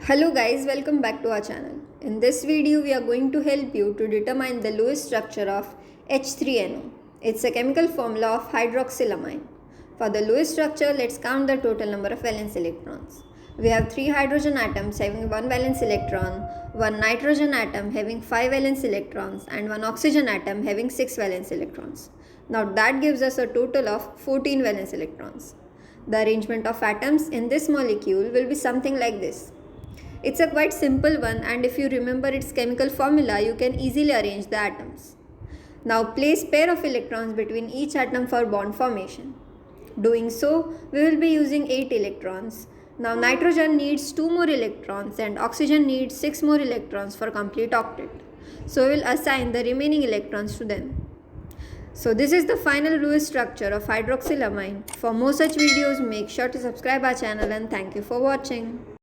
Hello guys, welcome back to our channel. In this video, we are going to help you to determine the lowest structure of H3NO. It's a chemical formula of hydroxyl amine. For the lowest structure, let's count the total number of valence electrons. We have 3 hydrogen atoms having 1 valence electron, 1 nitrogen atom having 5 valence electrons and 1 oxygen atom having 6 valence electrons. Now that gives us a total of 14 valence electrons. The arrangement of atoms in this molecule will be something like this. It's a quite simple one, and if you remember its chemical formula, you can easily arrange the atoms. Now place pair of electrons between each atom for bond formation. Doing so, we will be using 8 electrons. Now nitrogen needs 2 more electrons and oxygen needs 6 more electrons for complete octet. So we will assign the remaining electrons to them. So this is the final lowest structure of hydroxyl amine. For more such videos, make sure to subscribe our channel and thank you for watching.